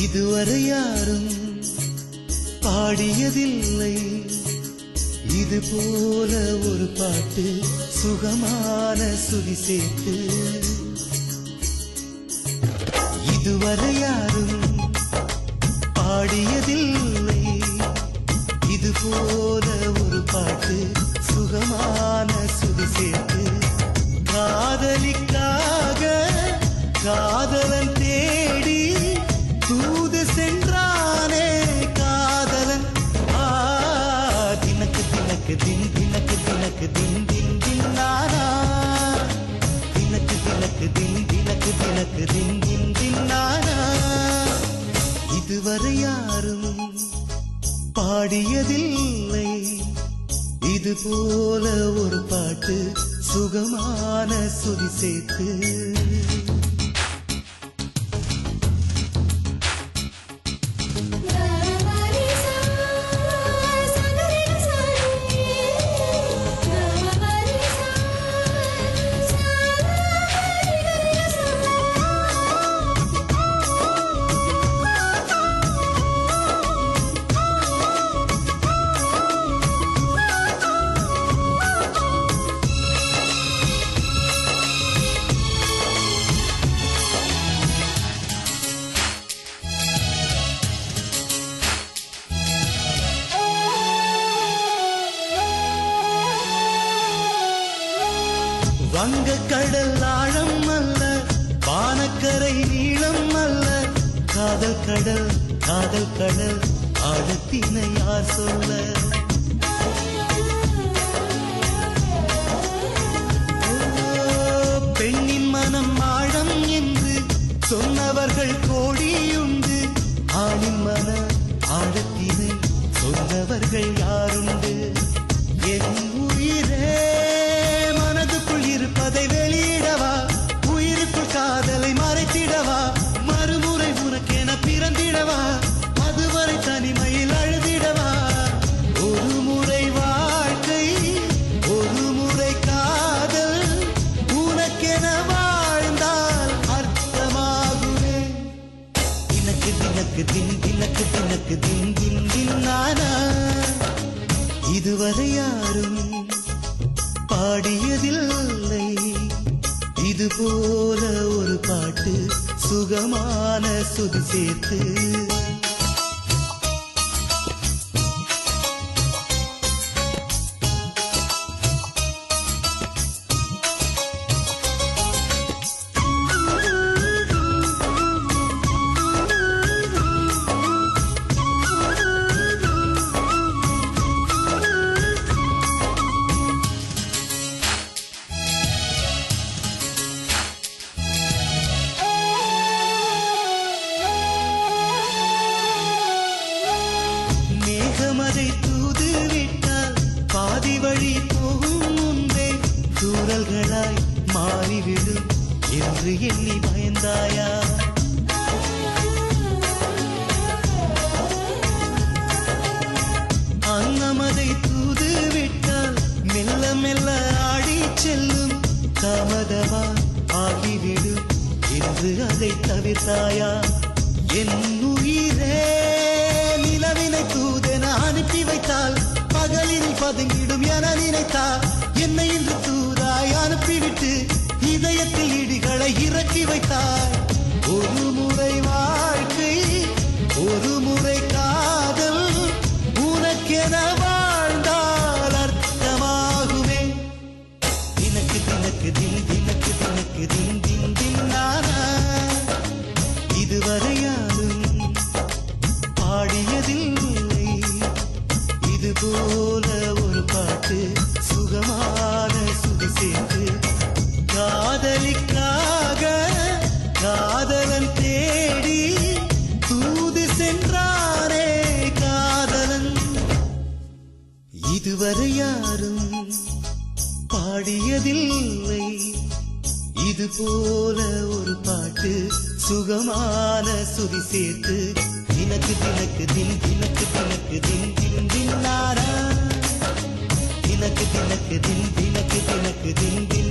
இதுவரை யாரும் பாடியதில்லை இது போல ஒரு பாட்டு சுகமான சுதி சேர்த்து இதுவரை யாரும் பாடியதில்லை இது போல ஒரு பாட்டு சுகமான சுதி சேர்த்து காதலிக்காக காதலன் தேடி தூது சென்றானே காதலன் தினக்கு தினக்கு தின் தினக்கு தினக்கு தின் தின் தின் நானா தினக்கு தினக்கு தின் தினக்கு தினக்கு தின் தின் தின் நானா இதுவரை யாரும் பாடியதில்லை இது போல ஒரு பாட்டு சுகமான சுதி சேர்த்து வங்க கடல் ஆழம் அல்ல வானக்கரை நீளம் அல்ல காதல் கடல் ஆழத்தினை யார் சொல்ல பெண்ணின் மனம் ஆழம் என்று சொன்னவர்கள் கோடியுண்டு ஆணின் மன ஆழத்தினை சொன்னவர்கள் யாருண்டு என் உயிரே மனதுக்குள் இருப்பதை வெளியிடவா உயிருக்குள் காதலை மறைத்திடவா மறுமுறை உனக்கென பிறந்திடவா அதுவரை தனிமையில் அழுதிடவா ஒரு முறை வாழ்க்கை ஒரு முறை காதல் உனக்கென வாழ்ந்தால் அர்த்தமாகுமே தினக்கு தினக்கு தின் தினக்கு தினக்கு தின் தின் தின் நானா இதுவரை யாரும் பாடியதில்லை இது போல ஒரு பாட்டு சுகமான சுதி சேர்த்து மேகமதை தூது விட்டால் பாதி வழி போகும் முன்பே தூறல்களாய் மாறிவிடும் என்று எண்ணி பயந்தாயா அன்னமதை தூது விட்டால் மெல்ல மெல்ல ஆடி செல்லும் தாமதமா ஆகிவிடும் என்று அதை தவிர்த்தாயா என் உயிரே நிலவினை தூதென அனுப்பி வைத்தால் பகலில் பதுங்கிடும் என நினைத்தால் என்னை இன்று தூதாய் அனுப்பிவிட்டு இதயத்தில் இடிகளை இறக்கி வைத்தாய் ஒரு முறை வாழ்க்கை ஒரு முறை காதல் உனக்கென வாழ்ந்தால் அர்த்தமாகுமே தினக்கு தினக்கு தின் தினக்கு தினக்கு தின் தின் தின் நானா இதுவரை யாரும் பாடியதில்லை இது போல ஒரு பாட்டு சுகமான சுதி சேர்த்து காதலிக்காக காதலன் தேடி தூது சென்றாரே காதலன் இதுவரை யாரும் பாடியதில்லை இது போல ஒரு பாட்டு சுகமான சுதி சேர்த்து தினக்கு தினக்கு தின் தினக்கு தினக்கு தின் தின் தின் நானா தினக்கு தினக்கு தின் தினக்கு தினக்கு தின் தின்